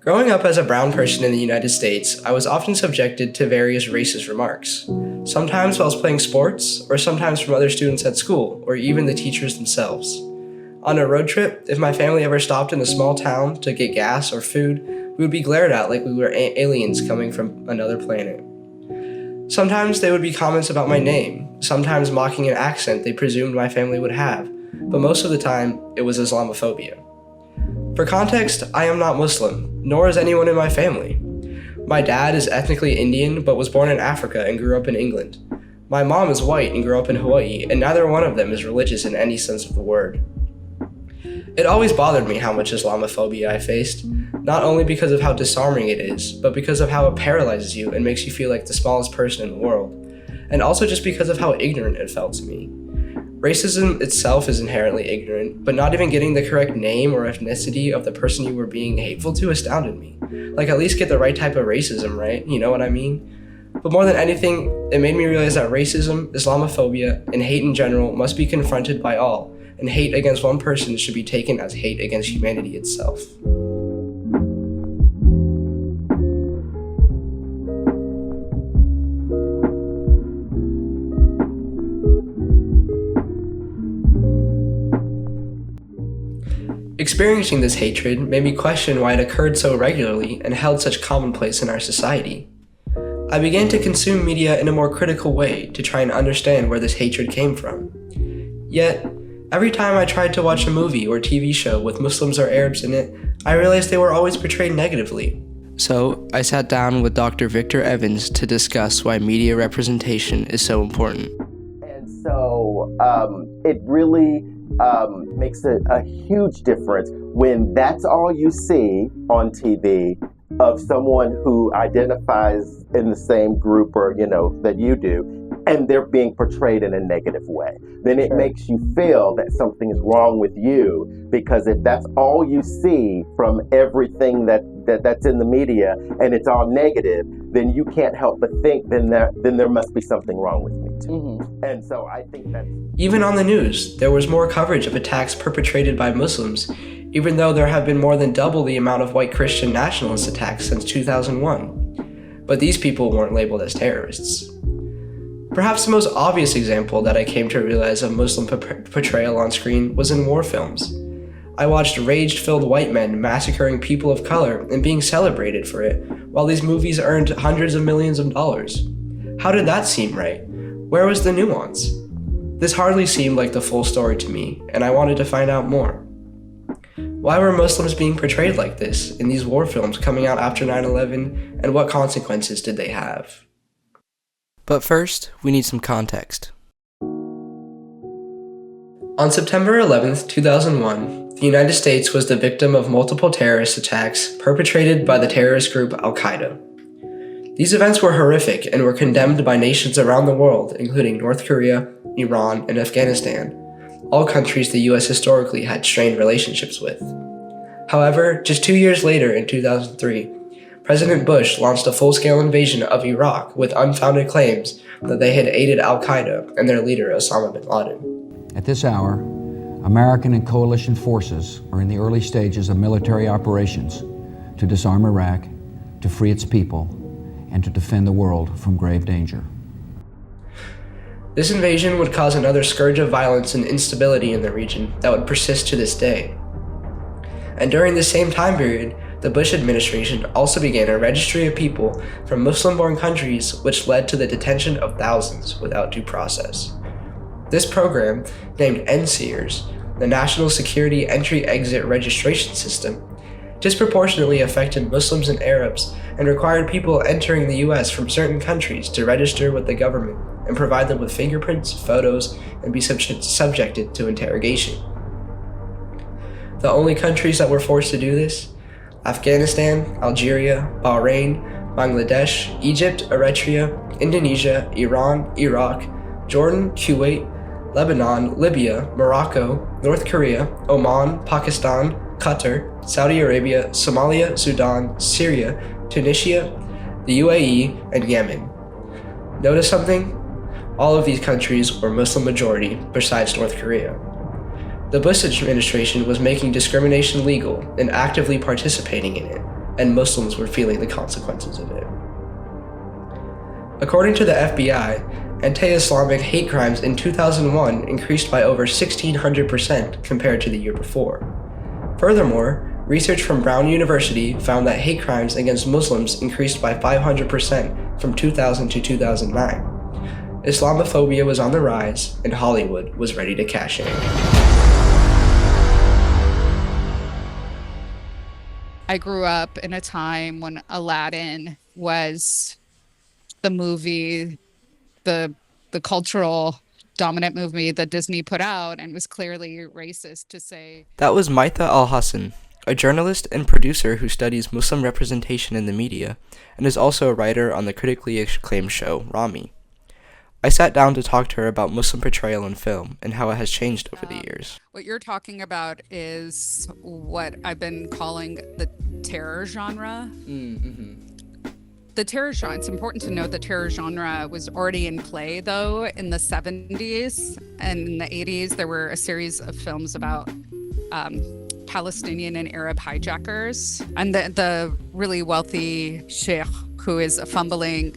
Growing up as a brown person in the United States, I was often subjected to various racist remarks. Sometimes while I was playing sports, or sometimes from other students at school, or even the teachers themselves. On a road trip, if my family ever stopped in a small town to get gas or food, we would be glared at like we were aliens coming from another planet. Sometimes there would be comments about my name, sometimes mocking an accent they presumed my family would have, but most of the time, it was Islamophobia. For context, I am not Muslim, nor is anyone in my family. My dad is ethnically Indian, but was born in Africa and grew up in England. My mom is white and grew up in Hawaii, and neither one of them is religious in any sense of the word. It always bothered me how much Islamophobia I faced, not only because of how disarming it is, but because of how it paralyzes you and makes you feel like the smallest person in the world, and also just because of how ignorant it felt to me. Racism itself is inherently ignorant, but not even getting the correct name or ethnicity of the person you were being hateful to astounded me. Like, at least get the right type of racism, right? You know what I mean? But more than anything, it made me realize that racism, Islamophobia, and hate in general must be confronted by all, and hate against one person should be taken as hate against humanity itself. Experiencing this hatred made me question why it occurred so regularly and held such commonplace in our society. I began to consume media in a more critical way to try and understand where this hatred came from. Yet, every time I tried to watch a movie or TV show with Muslims or Arabs in it, I realized they were always portrayed negatively. So, I sat down with Dr. Victor Evans to discuss why media representation is so important. And so, it really makes a huge difference when that's all you see on TV of someone who identifies in the same group or, that you do, and they're being portrayed in a negative way. Then it makes you feel that something is wrong with you, because if that's all you see from everything that's in the media and it's all negative, then you can't help but think then there must be something wrong with me too. Mm-hmm. And so I think that even on the news, there was more coverage of attacks perpetrated by Muslims, even though there have been more than double the amount of white Christian nationalist attacks since 2001. But these people weren't labeled as terrorists. Perhaps the most obvious example that I came to realize of Muslim portrayal on screen was in war films. I watched rage-filled white men massacring people of color and being celebrated for it, while these movies earned hundreds of millions of dollars. How did that seem right? Where was the nuance? This hardly seemed like the full story to me, and I wanted to find out more. Why were Muslims being portrayed like this in these war films coming out after 9/11, and what consequences did they have? But first, we need some context. On September 11th, 2001, the United States was the victim of multiple terrorist attacks perpetrated by the terrorist group Al-Qaeda. These events were horrific and were condemned by nations around the world, including North Korea, Iran, and Afghanistan, all countries the US historically had strained relationships with. However, just 2 years later, in 2003, President Bush launched a full-scale invasion of Iraq with unfounded claims that they had aided Al-Qaeda and their leader Osama bin Laden. At this hour, American and coalition forces are in the early stages of military operations to disarm Iraq, to free its people, and to defend the world from grave danger. This invasion would cause another scourge of violence and instability in the region that would persist to this day. And during the same time period, the Bush administration also began a registry of people from Muslim-born countries, which led to the detention of thousands without due process. This program, named NSEERS, the National Security Entry-Exit Registration System, disproportionately affected Muslims and Arabs and required people entering the US from certain countries to register with the government and provide them with fingerprints, photos, and be subjected to interrogation. The only countries that were forced to do this: Afghanistan, Algeria, Bahrain, Bangladesh, Egypt, Eritrea, Indonesia, Iran, Iraq, Jordan, Kuwait, Lebanon, Libya, Morocco, North Korea, Oman, Pakistan, Qatar, Saudi Arabia, Somalia, Sudan, Syria, Tunisia, the UAE, and Yemen. Notice something? All of these countries were Muslim majority besides North Korea. The Bush administration was making discrimination legal and actively participating in it, and Muslims were feeling the consequences of it. According to the FBI, anti-Islamic hate crimes in 2001 increased by over 1,600% compared to the year before. Furthermore, research from Brown University found that hate crimes against Muslims increased by 500% from 2000 to 2009. Islamophobia was on the rise, and Hollywood was ready to cash in. I grew up in a time when Aladdin was the movie, the cultural dominant movie that Disney put out, and was clearly racist to say. That was Maitha Al-Hassan, a journalist and producer who studies Muslim representation in the media, and is also a writer on the critically acclaimed show Rami. I sat down to talk to her about Muslim portrayal in film and how it has changed over the years. What you're talking about is what I've been calling the terror genre. The terror genre, it's important to note the terror genre was already in play, though, in the 70s. And in the 80s, there were a series of films about Palestinian and Arab hijackers. And the really wealthy sheikh, who is a fumbling,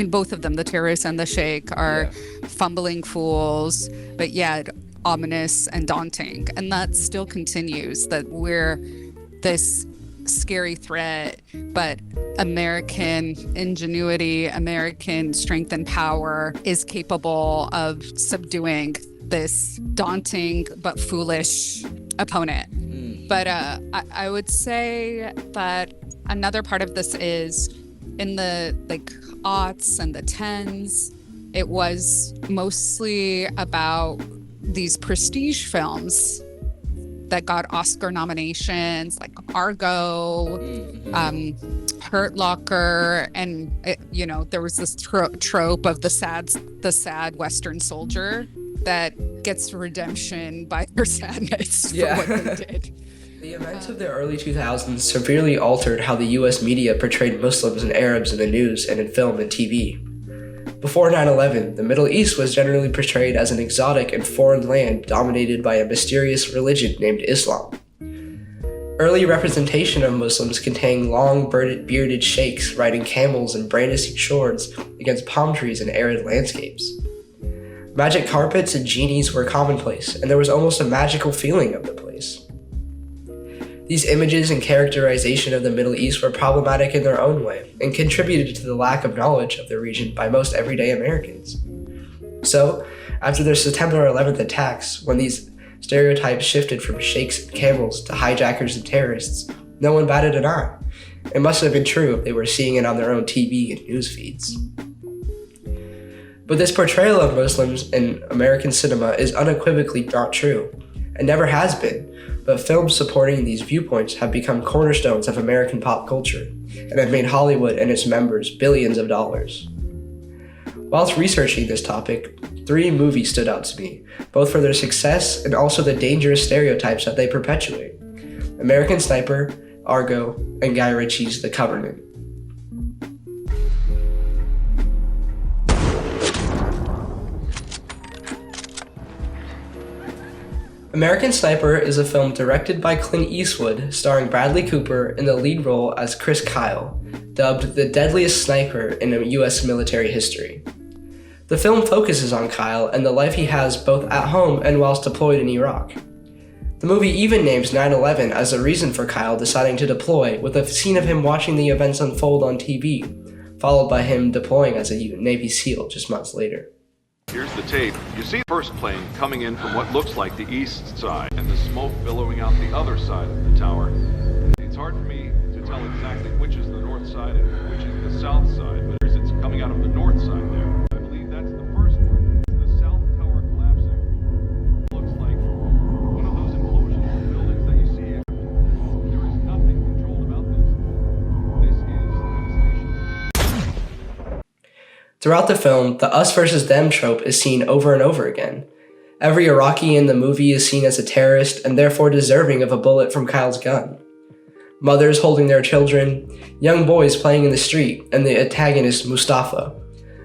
both of them, the terrorists and the sheikh, are fumbling fools, but yet ominous and daunting. And that still continues, that we're this scary threat, but American ingenuity, American strength and power is capable of subduing this daunting but foolish opponent. But I would say that another part of this is in the aughts and the tens, it was mostly about these prestige films that got Oscar nominations, like Argo, Hurt Locker, and there was this trope of the sad Western soldier that gets redemption by their sadness for what they did. The events of the early 2000s severely altered how the US media portrayed Muslims and Arabs in the news and in film and TV. Before 9/11, the Middle East was generally portrayed as an exotic and foreign land dominated by a mysterious religion named Islam. Early representation of Muslims contained long bearded sheikhs riding camels and brandishing swords against palm trees and arid landscapes. Magic carpets and genies were commonplace, and there was almost a magical feeling of the place. These images and characterization of the Middle East were problematic in their own way and contributed to the lack of knowledge of the region by most everyday Americans. So, after the September 11th attacks, when these stereotypes shifted from sheikhs and camels to hijackers and terrorists, no one batted an eye. It must have been true if they were seeing it on their own TV and news feeds. But this portrayal of Muslims in American cinema is unequivocally not true, and never has been. But films supporting these viewpoints have become cornerstones of American pop culture and have made Hollywood and its members billions of dollars. Whilst researching this topic, 3 movies stood out to me, both for their success and also the dangerous stereotypes that they perpetuate: American Sniper, Argo, and Guy Ritchie's The Covenant. American Sniper is a film directed by Clint Eastwood, starring Bradley Cooper in the lead role as Chris Kyle, dubbed the deadliest sniper in U.S. military history. The film focuses on Kyle and the life he has both at home and whilst deployed in Iraq. The movie even names 9/11 as a reason for Kyle deciding to deploy, with a scene of him watching the events unfold on TV, followed by him deploying as a Navy SEAL just months later. Here's the tape. You see the first plane coming in from what looks like the east side and the smoke billowing out the other side of the tower. It's hard for me to tell exactly which is the north side and which is the south side, but it's coming out of the north side there. I believe that's the first one. The south tower collapsing. Looks like one of those implosions of buildings that you see. There is nothing controlled about this. This is devastation. Throughout the film, the us versus them trope is seen over and over again. Every Iraqi in the movie is seen as a terrorist and therefore deserving of a bullet from Kyle's gun. Mothers holding their children, young boys playing in the street, and the antagonist Mustafa,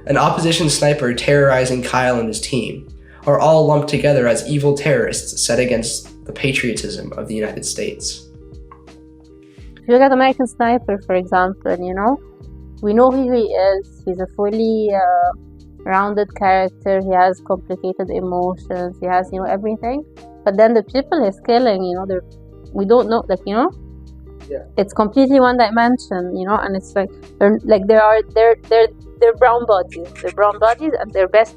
an opposition sniper terrorizing Kyle and his team, are all lumped together as evil terrorists set against the patriotism of the United States. if you look at American Sniper, for example, we know who he is. He's a fully rounded character. He has complicated emotions. He has, everything. But then the people he's killing, we don't know, Yeah. It's completely one dimension, and it's like they're brown bodies. They're brown bodies, and they're best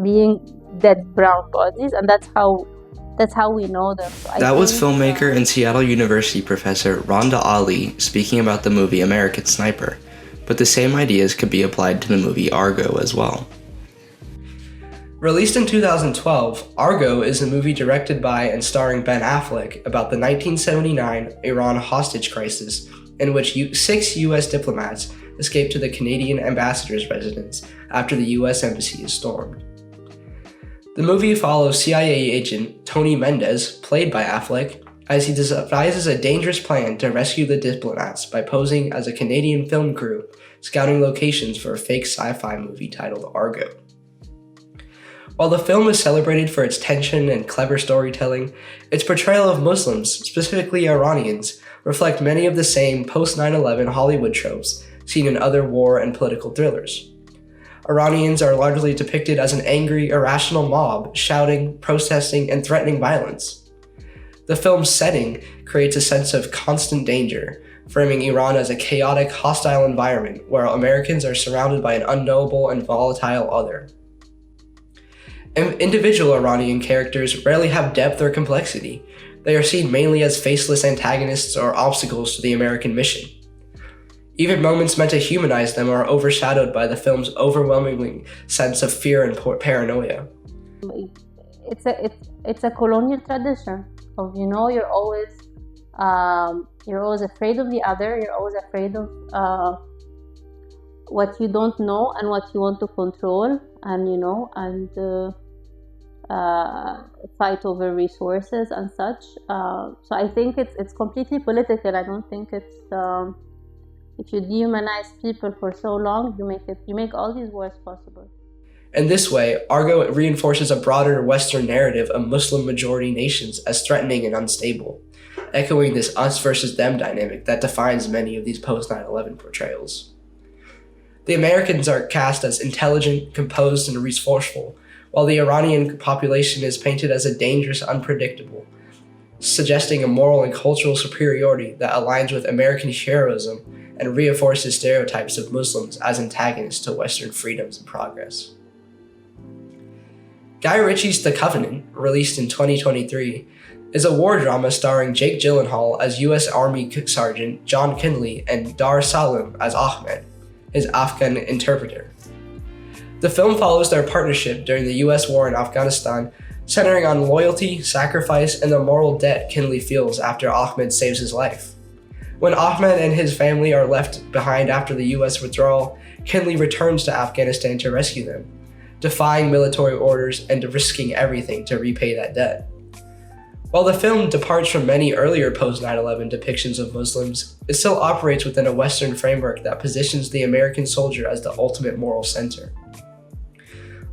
being dead brown bodies, and that's how we know them. So That was filmmaker and Seattle University professor Rhonda Ali speaking about the movie American Sniper, but the same ideas could be applied to the movie Argo as well. Released in 2012, Argo is a movie directed by and starring Ben Affleck about the 1979 Iran hostage crisis, in which 6 U.S. diplomats escaped to the Canadian ambassador's residence after the U.S. embassy is stormed. The movie follows CIA agent Tony Mendez, played by Affleck, as he devises a dangerous plan to rescue the diplomats by posing as a Canadian film crew scouting locations for a fake sci-fi movie titled Argo. While the film is celebrated for its tension and clever storytelling, its portrayal of Muslims, specifically Iranians, reflect many of the same post-9/11 Hollywood tropes seen in other war and political thrillers. Iranians are largely depicted as an angry, irrational mob, shouting, protesting, and threatening violence. The film's setting creates a sense of constant danger, framing Iran as a chaotic, hostile environment where Americans are surrounded by an unknowable and volatile other. Individual Iranian characters rarely have depth or complexity. They are seen mainly as faceless antagonists or obstacles to the American mission. Even moments meant to humanize them are overshadowed by the film's overwhelming sense of fear and paranoia. It's a colonial tradition of you're always afraid of the other. You're always afraid of what you don't know and what you want to control, and fight over resources and such. So I think it's completely political. I don't think it's if you dehumanize people for so long, you make all these wars possible. In this way, Argo reinforces a broader Western narrative of Muslim-majority nations as threatening and unstable, echoing this us versus them dynamic that defines many of these post-9/11 portrayals. The Americans are cast as intelligent, composed, and resourceful, while the Iranian population is painted as a dangerous, unpredictable, suggesting a moral and cultural superiority that aligns with American heroism and reinforces stereotypes of Muslims as antagonists to Western freedoms and progress. Guy Ritchie's The Covenant, released in 2023, is a war drama starring Jake Gyllenhaal as U.S. Army Sergeant John Kinley and Dar Salim as Ahmed, his Afghan interpreter. The film follows their partnership during the U.S. war in Afghanistan, centering on loyalty, sacrifice, and the moral debt Kinley feels after Ahmed saves his life. When Ahmed and his family are left behind after the U.S. withdrawal, Kinley returns to Afghanistan to rescue them, defying military orders and risking everything to repay that debt. While the film departs from many earlier post-9/11 depictions of Muslims, it still operates within a Western framework that positions the American soldier as the ultimate moral center.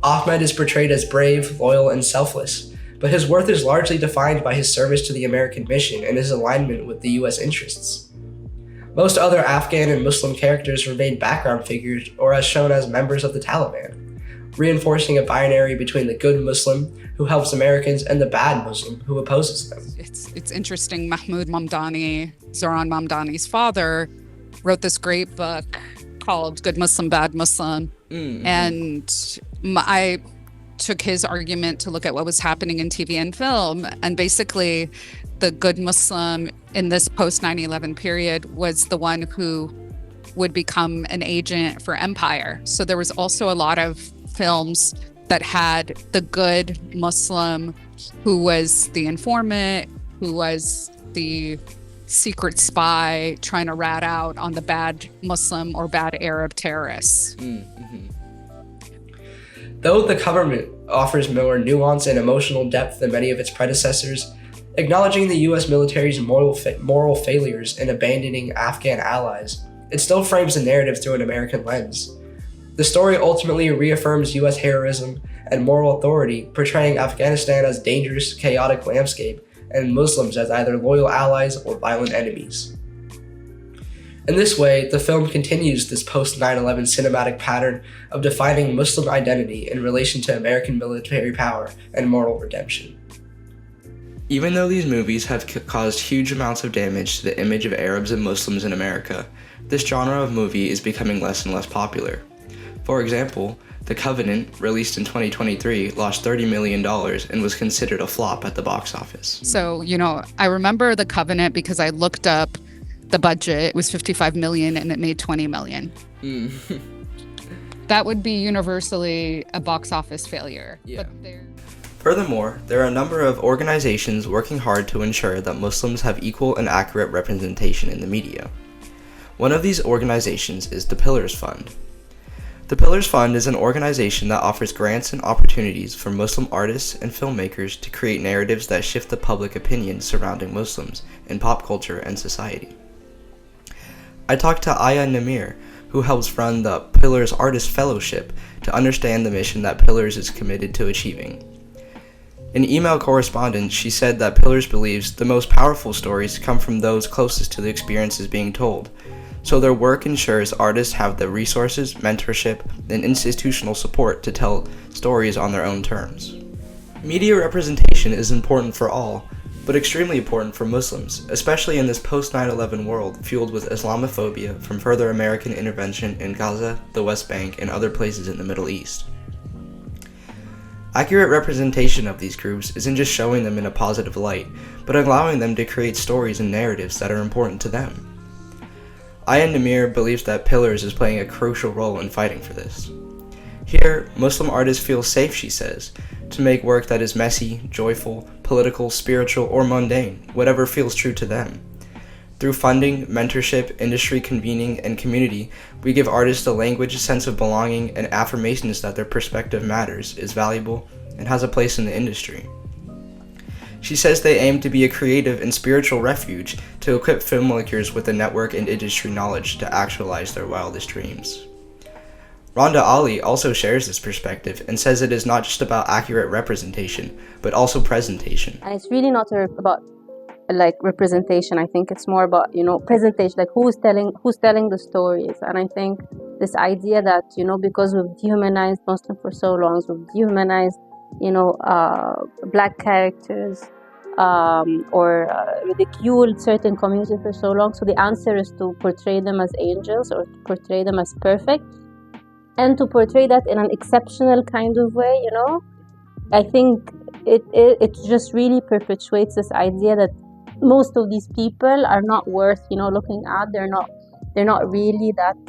Ahmed is portrayed as brave, loyal, and selfless, but his worth is largely defined by his service to the American mission and his alignment with the U.S. interests. Most other Afghan and Muslim characters remain background figures or as shown as members of the Taliban, reinforcing a binary between the good Muslim, who helps Americans, and the bad Muslim, who opposes them. It's interesting. Mahmoud Mamdani, Zoran Mamdani's father, wrote this great book called Good Muslim, Bad Muslim. Mm-hmm. And I took his argument to look at what was happening in TV and film. And basically, the good Muslim in this post-9/11 period was the one who would become an agent for empire. So there was also a lot of films that had the good Muslim who was the informant, who was the secret spy trying to rat out on the bad Muslim or bad Arab terrorists. Mm-hmm. Though The Covenant offers more nuance and emotional depth than many of its predecessors, acknowledging the U.S. military's moral failures in abandoning Afghan allies, it still frames the narrative through an American lens. The story ultimately reaffirms U.S. heroism and moral authority, portraying Afghanistan as a dangerous, chaotic landscape and Muslims as either loyal allies or violent enemies. In this way, the film continues this post-9/11 cinematic pattern of defining Muslim identity in relation to American military power and moral redemption. Even though these movies have caused huge amounts of damage to the image of Arabs and Muslims in America, this genre of movie is becoming less and less popular. For example, The Covenant, released in 2023, lost $30 million and was considered a flop at the box office. So, I remember The Covenant because I looked up the budget. It was $55 million and it made $20 million. That would be universally a box office failure. Yeah. Furthermore, there are a number of organizations working hard to ensure that Muslims have equal and accurate representation in the media. One of these organizations is the Pillars Fund. The Pillars Fund is an organization that offers grants and opportunities for Muslim artists and filmmakers to create narratives that shift the public opinion surrounding Muslims in pop culture and society. I talked to Aya Namir, who helps run the Pillars Artist Fellowship, to understand the mission that Pillars is committed to achieving. In email correspondence, she said that Pillars believes the most powerful stories come from those closest to the experiences being told, so their work ensures artists have the resources, mentorship, and institutional support to tell stories on their own terms. Media representation is important for all, but extremely important for Muslims, especially in this post-9/11 world fueled with Islamophobia from further American intervention in Gaza, the West Bank, and other places in the Middle East. Accurate representation of these groups isn't just showing them in a positive light, but allowing them to create stories and narratives that are important to them. Aya Namir believes that Pillars is playing a crucial role in fighting for this. Here, Muslim artists feel safe, she says, to make work that is messy, joyful, political, spiritual, or mundane, whatever feels true to them. Through funding, mentorship, industry convening, and community, we give artists a language, sense of belonging, and affirmations that their perspective matters, is valuable, and has a place in the industry. She says they aim to be a creative and spiritual refuge to equip filmmakers with the network and industry knowledge to actualize their wildest dreams. Rhonda Ali also shares this perspective and says it is not just about accurate representation, but also presentation. And it's really not about representation. I think it's more about presentation, like who's telling the stories. And I think this idea that because we've dehumanized Muslim for so long, we've dehumanized black characters or ridiculed certain communities for so long, so the answer is to portray them as angels or to portray them as perfect, and to portray that in an exceptional kind of way. I think it just really perpetuates this idea that most of these people are not worth looking at. They're not really that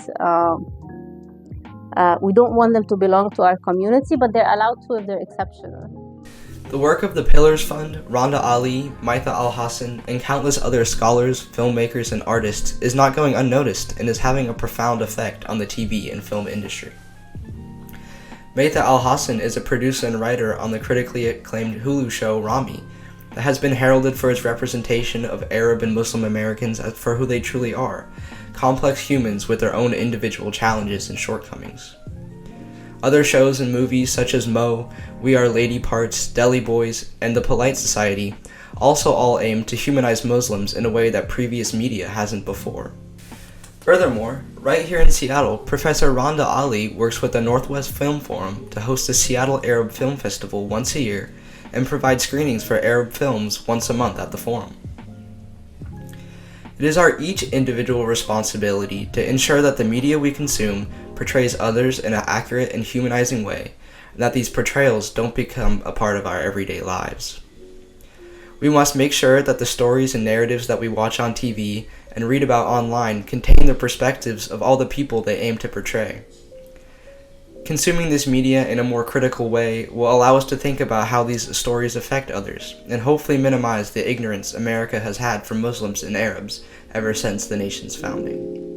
we don't want them to belong to our community, but they're allowed to if they're exceptional. The work of the Pillars Fund, Rhonda Ali, Maitha Al-Hassan, and countless other scholars, filmmakers, and artists is not going unnoticed and is having a profound effect on the TV and film industry. Maitha Al-Hassan is a producer and writer on the critically acclaimed Hulu show Rami, that has been heralded for its representation of Arab and Muslim Americans as for who they truly are, complex humans with their own individual challenges and shortcomings. Other shows and movies such as Mo, We Are Lady Parts, Deli Boys, and The Polite Society also all aim to humanize Muslims in a way that previous media hasn't before. Furthermore, right here in Seattle, Professor Rhonda Ali works with the Northwest Film Forum to host the Seattle Arab Film Festival once a year and provide screenings for Arab films once a month at the forum. It is our each individual responsibility to ensure that the media we consume portrays others in an accurate and humanizing way, and that these portrayals don't become a part of our everyday lives. We must make sure that the stories and narratives that we watch on TV and read about online contain the perspectives of all the people they aim to portray. Consuming this media in a more critical way will allow us to think about how these stories affect others, and hopefully minimize the ignorance America has had from Muslims and Arabs ever since the nation's founding.